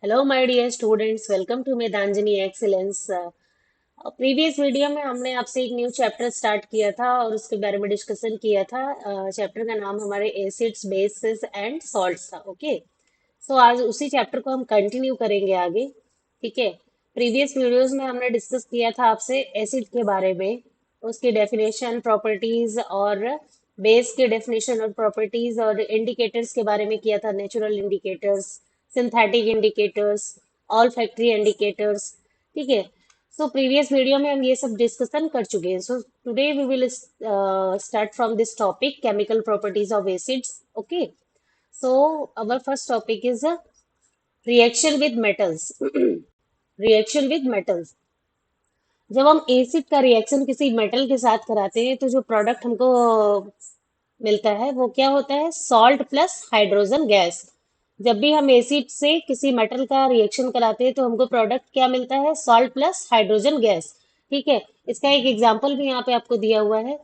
Hello my dear students, welcome to Medhanjani excellence. Previous video में हमने आपसे एक न्यू चैप्टर स्टार्ट किया था और उसके बारे में डिस्कशन किया था। चैप्टर का नाम हमारे एसिड्स, बेसिस एंड सॉल्ट्स था। ओके, सो आज उसी चैप्टर को हम कंटिन्यू करेंगे आगे। ठीक है। प्रीवियस वीडियोस में हमने डिस्कस किया था आपसे एसिड के बारे में, उसकी डेफिनेशन, प्रॉपर्टीज और बेस के डेफिनेशन और प्रॉपर्टीज और इंडिकेटर्स के बारे में किया था। Natural indicators, synthetic indicators, all factory indicators. ठीक है। सो प्रीवियस वीडियो में हम ये सब डिस्कशन कर चुके हैं। So today we will start from this topic, chemical properties of acids. Okay, so our first topic is a reaction with metals. Reaction with metals. जब हम एसिड का रिएक्शन किसी मेटल के साथ कराते हैं तो जो प्रोडक्ट हमको मिलता है वो क्या होता है? Salt plus hydrogen gas. जब भी हम एसिड से किसी मेटल का रिएक्शन कराते हैं तो हमको प्रोडक्ट क्या मिलता है? Salt plus hydrogen gas. ठीक है। इसका एक एग्जांपल भी यहाँ पे आपको दिया हुआ है।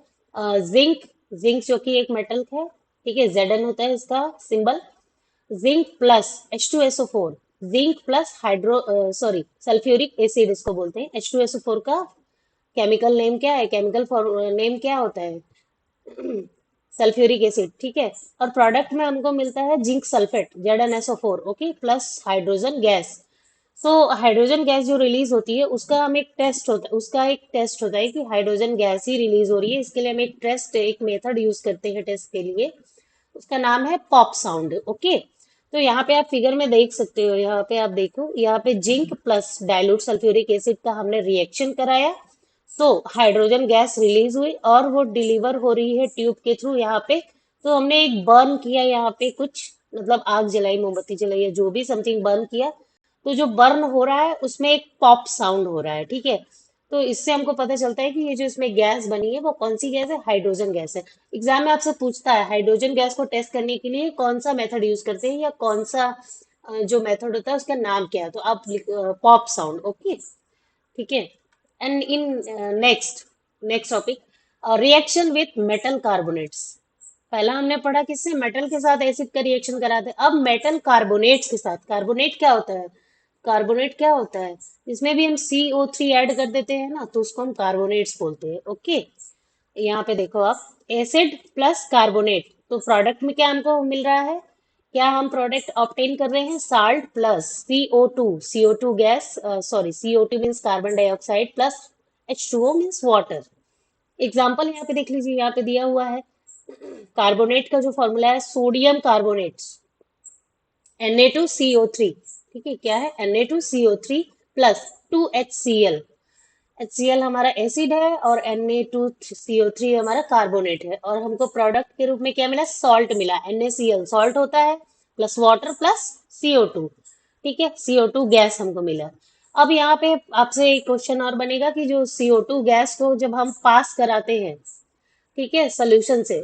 जिंक, जिंक जो कि एक मेटल है। ठीक है, Zn होता है इसका symbol. Zinc plus H2SO4, zinc plus hydro sorry sulphuric acid इसको बोलते हैं। H2SO4 का केमिकल नेम क्या है? केमिकल नेम क्या होता है? Sulphuric acid. ठीक है। और प्रोडक्ट में हमको मिलता है zinc sulphate, ZnSO4। Okay, plus hydrogen gas. So hydrogen gas जो रिलीज होती है उसका हम एक टेस्ट होता है, उसका एक टेस्ट होता है कि हाइड्रोजन गैस ही रिलीज हो रही है। इसके लिए हम एक टेस्ट, एक मेथड यूज करते हैं टेस्ट के लिए। उसका नाम है पॉप साउंड। ओके, तो यहाँ पे आप फिगर में देख सकते हो। यहाँ पे आप देखो, यहाँ पे zinc plus dilute sulphuric acid का हमने रिएक्शन कराया। सो हाइड्रोजन गैस रिलीज हुई और वो डिलीवर हो रही है ट्यूब के थ्रू यहाँ पे। तो हमने एक बर्न किया यहाँ पे, कुछ मतलब आग जलाई, मोमबत्ती जलाई या जो भी समथिंग बर्न किया। तो जो बर्न हो रहा है उसमें एक पॉप साउंड हो रहा है। ठीक है। तो इससे हमको पता चलता है कि ये जो इसमें गैस बनी है वो कौन सी गैस है? हाइड्रोजन गैस है। एग्जाम में आपसे पूछता है हाइड्रोजन गैस को टेस्ट करने के लिए कौन सा मेथड यूज करते हैं या कौन सा जो मेथड होता है उसका नाम क्या है, तो आप पॉप साउंड। ओके, ठीक है। And in next next topic, reaction with metal carbonates. पहला हमने पढ़ा किससे? मेटल के साथ एसिड का रिएक्शन कराते हैं। अब मेटल कार्बोनेट्स के साथ। कार्बोनेट क्या होता है? कार्बोनेट क्या होता है? इसमें भी हम CO3 ऐड कर देते हैं ना, तो उसको हम कार्बोनेट्स बोलते हैं। ओके, यहाँ पे देखो आप, एसिड प्लस कार्बोनेट, तो प्रोडक्ट में क्या हमको मिल रहा है? क्या हम प्रोडक्ट ऑब्टेन कर रहे हैं? Salt plus CO2, CO2 gas, sorry CO2 means carbon dioxide plus H2O means water. Example यहाँ पे देख लीजिए, यहाँ पे दिया हुआ है। कार्बोनेट का जो फॉर्मूला है, सोडियम कार्बोनेट, Na2CO3। ठीक है, क्या है? Na2CO3 plus 2HCl। HCl हमारा एसिड है और Na2CO3 हमारा कार्बोनेट है। और हमको प्रोडक्ट के रूप में क्या मिला? सॉल्ट मिला। NaCl सॉल्ट होता है, प्लस वाटर प्लस CO2। ठीक है, CO2 गैस हमको मिला। अब यहाँ पे आपसे एक क्वेश्चन और बनेगा कि जो CO2 गैस को जब हम पास कराते हैं, ठीक है, सोल्यूशन से,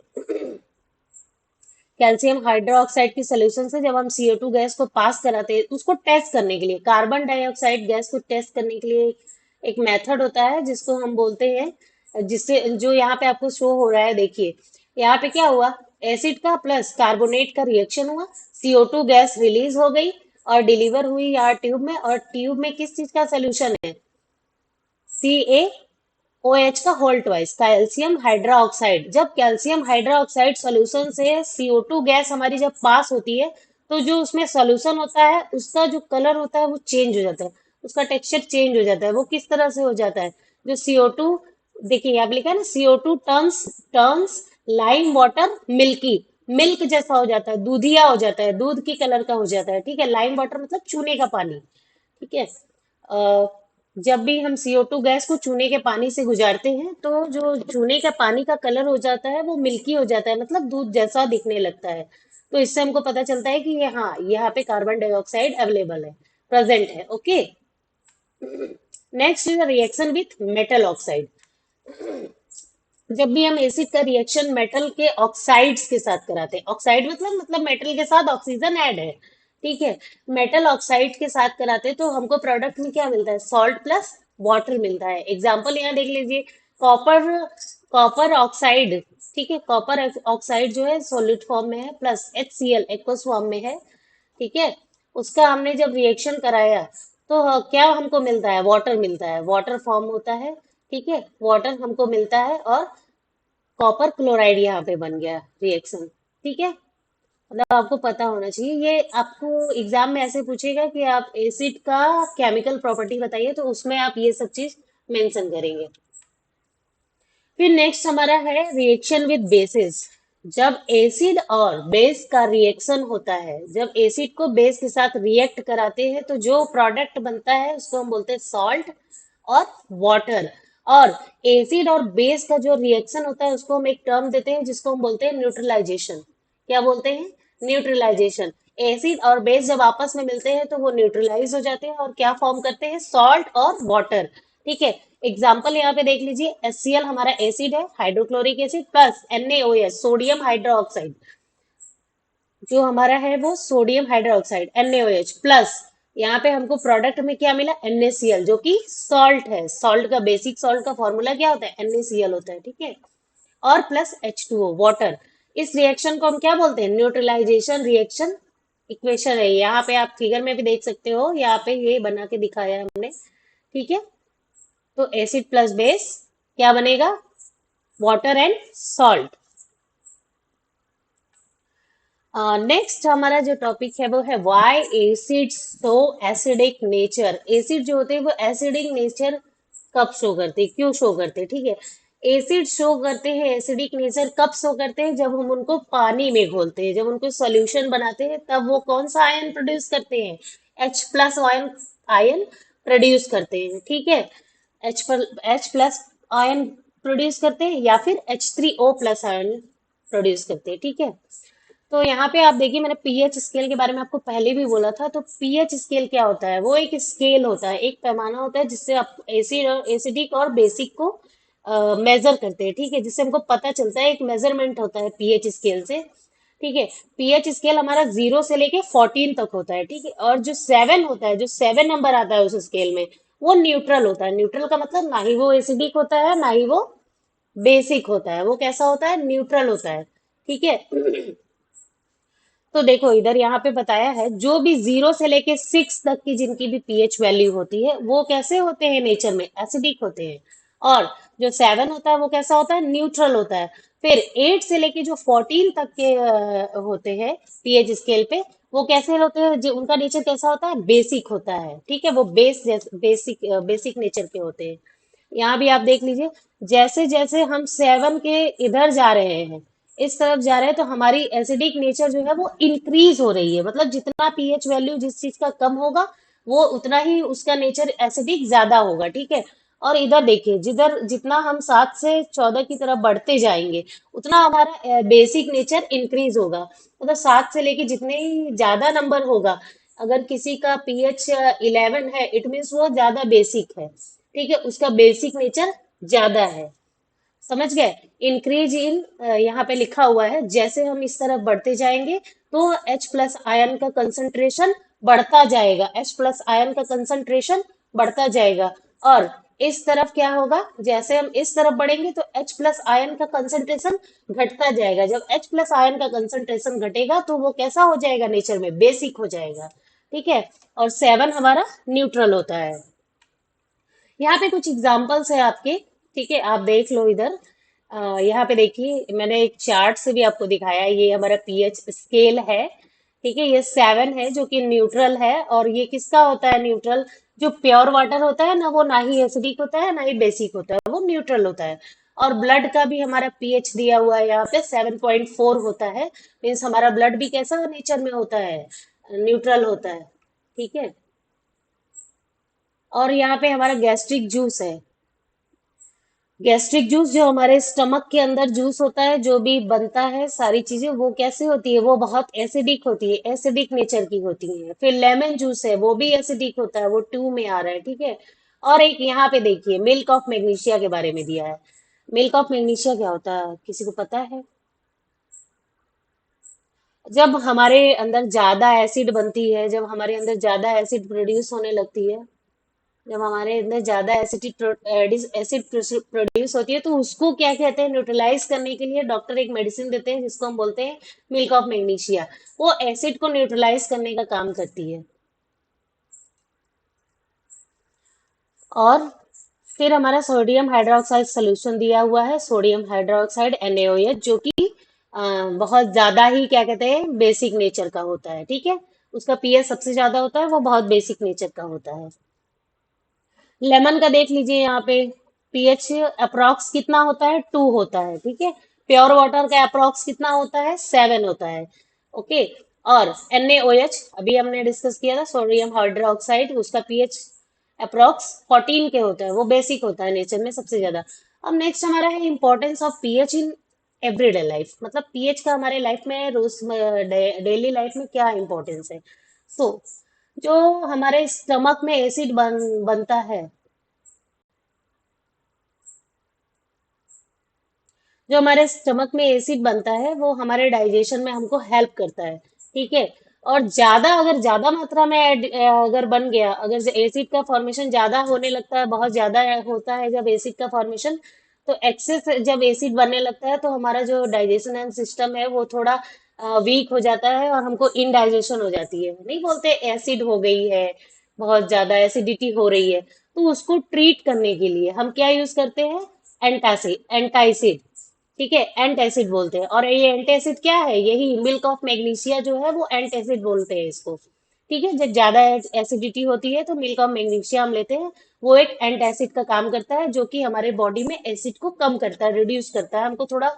कैल्शियम हाइड्रोक्साइड की सोल्यूशन से जब हम CO2 गैस को पास कराते हैं, उसको टेस्ट करने के लिए, कार्बन डाइऑक्साइड गैस को टेस्ट करने के लिए एक मेथड होता है जिसको हम बोलते हैं, जिससे जो यहाँ पे आपको शो हो रहा है, देखिए यहाँ पे क्या हुआ? एसिड का प्लस कार्बोनेट का रिएक्शन हुआ, CO2 गैस रिलीज हो गई और डिलीवर हुई यहाँ ट्यूब में। और ट्यूब में किस चीज का सोल्यूशन है? CaOH का होल ट्वाइस, कैल्शियम हाइड्रोक्साइड। जब कैल्शियम हाइड्रोक्साइड सॉल्यूशन से CO2 गैस हमारी जब पास होती है, तो जो उसमें सॉल्यूशन होता है उसका जो कलर होता है वो चेंज हो जाता है, उसका टेक्सचर चेंज हो जाता है। वो किस तरह से हो जाता है? जो CO2, देखिए यहाँ पे लिखा है ना, CO2 turns turns lime water milky, milk जैसा हो जाता है, दूधिया हो जाता है, दूध की कलर का हो जाता है। ठीक है, लाइम वाटर मतलब चूने का पानी। ठीक है। जब भी हम CO2 गैस को चूने के पानी से गुजारते हैं तो जो चूने का पानी का कलर हो जाता है वो मिल्की हो जाता है, मतलब दूध जैसा दिखने लगता है। तो इससे हमको पता चलता है कि ये, हाँ, यहाँ पे कार्बन डाइऑक्साइड अवेलेबल है, प्रेजेंट है। Okay, next is reaction with metal oxide. जब भी हम एसिड का रिएक्शन मेटल के ऑक्साइड्स के साथ कराते हैं, ऑक्साइड मतलब मेटल के साथ ऑक्सीजन ऐड है। ठीक है, मेटल ऑक्साइड के साथ कराते हैं तो हमको प्रोडक्ट में क्या मिलता है? सॉल्ट प्लस वाटर मिलता है। एग्जाम्पल यहाँ देख लीजिए, कॉपर, कॉपर ऑक्साइड। ठीक है, कॉपर ऑक्साइड जो है सॉलिड फॉर्म में है, प्लस HCl एक्वस फॉर्म में है। ठीक है, उसका हमने जब रिएक्शन कराया तो क्या हमको मिलता है, वाटर मिलता है, वाटर फॉर्म होता है। ठीक है, वाटर हमको मिलता है और कॉपर क्लोराइड यहाँ पे बन गया रिएक्शन। ठीक है, मतलब आपको पता होना चाहिए ये। आपको एग्जाम में ऐसे पूछेगा कि आप एसिड का केमिकल प्रॉपर्टी बताइए, तो उसमें आप ये सब चीज मेंशन करेंगे। फिर नेक्स्ट हमारा है रिएक्शन विद बेसिस। जब एसिड और बेस का रिएक्शन होता है, जब एसिड को बेस के साथ रिएक्ट कराते हैं तो जो प्रोडक्ट बनता है उसको हम बोलते हैं सॉल्ट और वाटर। और एसिड और बेस का जो रिएक्शन होता है उसको हम एक टर्म देते हैं जिसको हम बोलते हैं न्यूट्रलाइजेशन। क्या बोलते हैं? न्यूट्रलाइजेशन। एसिड और बेस जब आपस में मिलते हैं तो वो न्यूट्रलाइज हो जाते हैं और क्या फॉर्म करते हैं? सॉल्ट और वाटर। ठीक है, एग्जाम्पल यहाँ पे देख लीजिए, HCl हमारा एसिड है, hydrochloric acid, plus NaOH sodium hydroxide, जो हमारा है वो सोडियम हाइड्रोक्साइड NaOH प्लस। यहाँ पे हमको प्रोडक्ट में क्या मिला? NaCl, जो कि सॉल्ट है। सॉल्ट का बेसिक सॉल्ट का फॉर्मूला क्या होता है? NaCl होता है। ठीक है, और प्लस H2O वाटर। इस रिएक्शन को हम क्या बोलते हैं? न्यूट्रलाइजेशन रिएक्शन इक्वेशन है। यहाँ पे आप फिगर में भी देख सकते हो, यहाँ पे ये बना के दिखाया है हमने। ठीक है, तो एसिड प्लस बेस क्या बनेगा? Water and salt. नेक्स्ट हमारा जो टॉपिक है वो है why acid so acidic nature. Acid जो होते हैं वो एसिडिक नेचर कब शो करते हैं, क्यों शो करते हैं? ठीक है, एसिड शो करते हैं एसिडिक नेचर कब शो करते हैं? जब हम उनको पानी में घोलते हैं, जब उनको सॉल्यूशन बनाते हैं, तब वो कौन सा आयन प्रोड्यूस करते हैं? H plus ion, ion produce करते हैं। ठीक है, H प्लस आयन प्रोड्यूस करते हैं या फिर H3O प्लस आयन प्रोड्यूस करते हैं। ठीक है, तो यहाँ पे आप देखिए, मैंने पीएच स्केल के बारे में आपको पहले भी बोला था। तो पीएच स्केल क्या होता है? वो एक स्केल होता है, एक पैमाना होता है जिससे आप एसिड और एसिडिक और बेसिक को मेजर करते हैं। ठीक है, जिससे हमको पता चलता है, एक मेजरमेंट होता है पीएच स्केल से। ठीक है, पीएच स्केल हमारा 0 से लेके 14 तक होता है। ठीक है, और जो 7 होता है, जो 7 नंबर आता है उस स्केल में, वो न्यूट्रल होता है। न्यूट्रल का मतलब ना ही वो एसिडिक होता है ना ही वो बेसिक होता है। वो कैसा होता है? न्यूट्रल होता है। ठीक है, तो देखो इधर यहाँ पे बताया है, जो भी 0 से लेके 6 तक की जिनकी भी पीएच वैल्यू होती है वो कैसे होते हैं? नेचर में एसिडिक होते हैं। और जो 7 होता है वो कैसा होता है? न्यूट्रल होता है। फिर 8 से लेके जो 14 तक के होते हैं पीएच स्केल पे, वो कैसे होते हैं? जो उनका नेचर कैसा होता है? बेसिक होता है। ठीक है, वो बेसिक नेचर के होते हैं। यहाँ भी आप देख लीजिए, जैसे जैसे हम 7 के इधर जा रहे हैं, इस तरफ जा रहे हैं, तो हमारी एसिडिक नेचर जो है वो इंक्रीज हो रही है। मतलब जितना पीएच वैल्यू जिस चीज का कम होगा, वो उतना ही उसका नेचर एसिडिक ज्यादा होगा। ठीक है, और इधर देखिए, जिधर जितना हम 7 से 14 की तरफ बढ़ते जाएंगे, उतना हमारा बेसिक नेचर इंक्रीज होगा। मतलब 7 से लेके जितने ही ज्यादा नंबर होगा, अगर किसी का पीएच 11 है, इट मीन्स वो ज्यादा बेसिक है। ठीक है, उसका बेसिक नेचर ज्यादा है। समझ गए? इंक्रीज इन, यहाँ पे लिखा हुआ है, जैसे हम इस तरफ बढ़ते जाएंगे तो H प्लस आयन का कंसंट्रेशन बढ़ता जाएगा। H प्लस आयन का कंसंट्रेशन बढ़ता जाएगा। और इस तरफ क्या होगा? जैसे हम इस तरफ बढ़ेंगे तो H प्लस आयन का कंसंट्रेशन घटता जाएगा। जब H प्लस आयन का कंसंट्रेशन घटेगा तो वो कैसा हो जाएगा? नेचर में बेसिक हो जाएगा। ठीक है, और 7 हमारा न्यूट्रल होता है। यहाँ पे कुछ एग्जाम्पल्स है आपके। ठीक है, आप देख लो इधर। यहाँ पे देखिए, मैंने एक चार्ट से भी आपको दिखाया है, ये हमारा पीएच स्केल है। ठीक है, ये 7 है जो कि न्यूट्रल है। और ये किसका होता है न्यूट्रल? जो प्योर वाटर होता है ना, वो ना ही एसिडिक होता है ना ही बेसिक होता है, वो न्यूट्रल होता है। और ब्लड का भी हमारा पीएच दिया हुआ है यहाँ पे, 7.4 होता है। मीन्स हमारा ब्लड भी कैसा नेचर में होता है? न्यूट्रल होता है। ठीक है, और यहाँ पे हमारा गैस्ट्रिक जूस है। गैस्ट्रिक जूस जो हमारे स्टमक के अंदर जूस होता है, जो भी बनता है सारी चीजें, वो कैसे होती है? वो बहुत एसिडिक होती है, एसिडिक नेचर की होती है। फिर लेमन जूस है, वो भी एसिडिक होता है, वो 2 में आ रहा है। ठीक है, और एक यहाँ पे देखिए, मिल्क ऑफ मैग्नीशिया के बारे में दिया है। मिल्क ऑफ मैग्नीशिया क्या होता है, किसी को पता है? जब हमारे अंदर ज्यादा एसिड बनती है, जब हमारे अंदर ज्यादा एसिड प्रोड्यूस होने लगती है, जब हमारे अंदर ज्यादा एसिड प्रोड्यूस होती है तो उसको क्या कहते हैं, न्यूट्रलाइज करने के लिए डॉक्टर एक मेडिसिन देते हैं जिसको हम बोलते हैं मिल्क ऑफ मैग्नीशिया। वो एसिड को न्यूट्रलाइज करने का काम करती है। और फिर हमारा सोडियम हाइड्रोक्साइड सोल्यूशन दिया हुआ है, सोडियम हाइड्रोक्साइड NaOH, जो कि अ, बहुत ज्यादा ही क्या कहते हैं, बेसिक नेचर का होता है। ठीक है, उसका पीएच सबसे ज्यादा होता है, वो बहुत बेसिक नेचर का होता है। लेमन का देख लीजिए यहाँ पे, पीएच अप्रोक्स कितना होता है, 2 होता है। ठीक है, प्योर वाटर का अप्रोक्स कितना होता है, 7 होता है। ओके। और NaOH अभी हमने डिस्कस किया था, सोडियम हाइड्रोक्साइड, उसका पीएच अप्रोक्स 14 के होता है, वो बेसिक होता है नेचर में सबसे ज्यादा। अब नेक्स्ट हमारा है importance of pH in everyday life, मतलब पीएच का हमारे लाइफ में रोज डेली लाइफ में क्या इंपॉर्टेंस है। सो जो हमारे स्टमक में एसिड बनता है, जो हमारे स्टमक में एसिड बनता है वो हमारे डाइजेशन में हमको हेल्प करता है। ठीक है। और ज्यादा, अगर ज्यादा मात्रा में अगर बन गया, अगर एसिड का फॉर्मेशन ज्यादा होने लगता है, बहुत ज्यादा होता है जब एसिड का फॉर्मेशन, तो एक्सेस जब एसिड बनने लगता है तो हमारा जो डाइजेशन एंड सिस्टम है वो थोड़ा वीक हो जाता है और हमको इनडाइजेशन हो जाती है। नहीं बोलते एसिड हो गई है, बहुत ज्यादा एसिडिटी हो रही है, तो उसको ट्रीट करने के लिए हम क्या यूज करते हैं, एंटासिड। ठीक है, एंट एसिड बोलते हैं। और ये एंट एसिड क्या है, यही मिल्क ऑफ मैग्नीशिया जो है वो एंट एसिड बोलते हैं इसको। ठीक है, जब ज्यादा एसिडिटी होती है तो मिल्क ऑफ मैग्नीशिया हम लेते हैं, वो एक एंट एसिड का काम करता है, जो कि हमारे बॉडी में एसिड को कम करता है, रिड्यूस करता है, हमको थोड़ा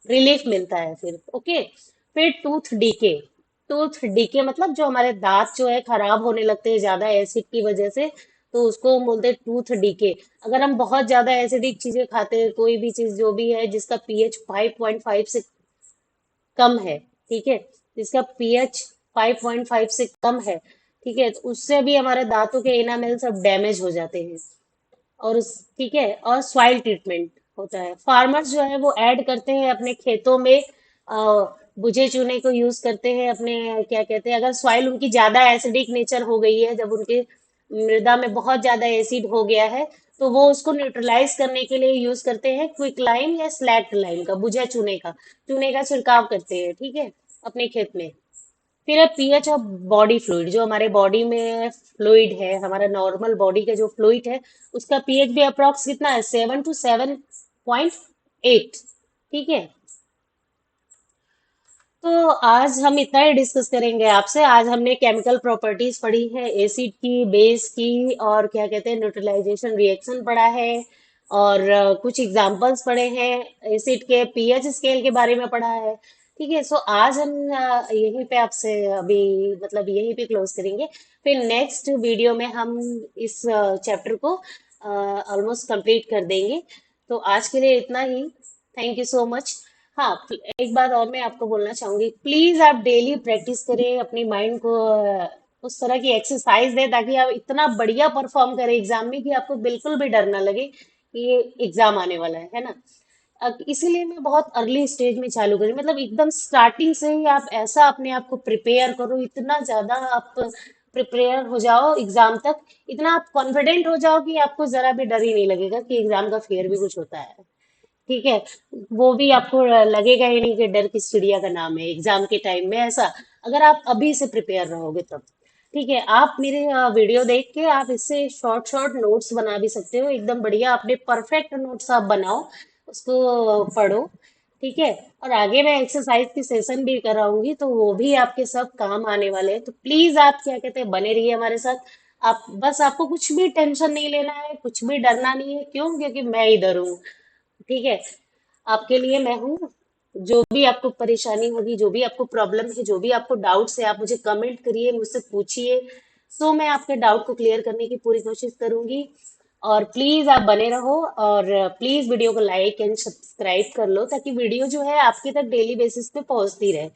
रिलीफ मिलता है फिर। ओके। फिर टूथ डीके मतलब जो हमारे दांत जो है खराब होने लगते हैं ज्यादा एसिड की वजह से, तो उसको हम बोलते हैं टूथ डीके। अगर हम बहुत ज्यादा एसिडिक चीजें खाते हैं, कोई भी चीज जो भी है जिसका पीएच 5.5 से कम है, ठीक है, जिसका पीएच 5.5 से कम है, ठीक है, तो उससे भी हमारे दांतों के इनामेल सब डैमेज हो जाते हैं। और उस ठीक है, और सॉइल ट्रीटमेंट होता है, फार्मर्स जो है वो ऐड करते हैं अपने खेतों में बुझे चूने को यूज करते हैं अपने, क्या कहते हैं, अगर सॉइल उनकी ज्यादा एसिडिक नेचर हो गई है, जब उनके मृदा में बहुत ज्यादा एसिड हो गया है, तो वो उसको न्यूट्रलाइज करने के लिए यूज करते हैं क्विक लाइम या स्लैक्ट लाइम का, बुझा चूने का छिड़काव करते हैं। ठीक है, अपने खेत में। फिर है पीएच ऑफ बॉडी फ्लूइड, जो हमारे बॉडी में फ्लूइड है, हमारा नॉर्मल बॉडी का जो फ्लूइड है, उसका पीएच भी अप्रोक्स कितना है, 7 to 7.8। ठीक है। तो आज हम इतना ही डिस्कस करेंगे आपसे। आज हमने केमिकल प्रॉपर्टीज पढ़ी है, एसिड की, बेस की, और क्या कहते हैं, न्यूट्रलाइजेशन रिएक्शन पढ़ा है, और कुछ एग्जांपल्स पढ़े हैं, एसिड के पीएच स्केल के बारे में पढ़ा है। ठीक है, सो आज हम यहीं पे आपसे अभी, मतलब यहीं पे क्लोज करेंगे। फिर नेक्स्ट वीडियो में हम इस चैप्टर को ऑलमोस्ट कंप्लीट कर देंगे। तो आज के लिए इतना ही। Thank you so much. हाँ, एक बात और मैं आपको बोलना चाहूंगी, प्लीज आप डेली प्रैक्टिस करें, अपनी माइंड को उस तरह की एक्सरसाइज दें ताकि आप इतना बढ़िया परफॉर्म करें एग्जाम में कि आपको बिल्कुल भी डर ना लगे कि ये एग्जाम आने वाला है ना। इसीलिए मैं बहुत अर्ली स्टेज में चालू करी, मतलब एकदम स्टार्टिंग से ही आप ऐसा अपने आप को प्रिपेयर करो, इतना ज्यादा आप प्रिपेयर हो जाओ एग्जाम तक, इतना आप कॉन्फिडेंट हो जाओ कि आपको जरा भी डर ही नहीं लगेगा कि एग्जाम का फेयर भी कुछ होता है। ठीक है, वो भी आपको लगेगा ही नहीं कि डर किस चिड़िया का नाम है एग्जाम के टाइम में, ऐसा अगर आप अभी से प्रिपेयर रहोगे तब। ठीक है, आप मेरे वीडियो देख के आप इससे शॉर्ट शॉर्ट नोट्स बना भी सकते हो, एकदम बढ़िया अपने परफेक्ट नोट्स आप बनाओ, उसको पढ़ो। ठीक है, और आगे मैं एक्सरसाइज की सेशन भी कराऊंगी, तो वो भी आपके सब काम आने वाले हैं। तो प्लीज आप क्या कहते हैं, बने रहिए हमारे साथ। आप बस, आपको कुछ भी टेंशन नहीं लेना है, कुछ भी डरना नहीं है, क्यों, क्योंकि मैं इधर हूँ। ठीक है, आपके लिए मैं हूँ। जो भी आपको परेशानी होगी, जो भी आपको प्रॉब्लम है, जो भी आपको डाउट्स है, आप मुझे कमेंट करिए, मुझसे पूछिए। सो मैं आपके डाउट को क्लियर करने की पूरी कोशिश करूंगी। और प्लीज आप बने रहो, और प्लीज वीडियो को लाइक एंड सब्सक्राइब कर लो, ताकि वीडियो जो है आपके तक डेली बेसिस पे पहुंचती रहे,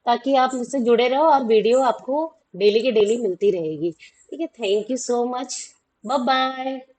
ताकि आप मुझसे जुड़े रहो और वीडियो आपको डेली के डेली मिलती रहेगी। ठीक है, thank you so much. Bye bye.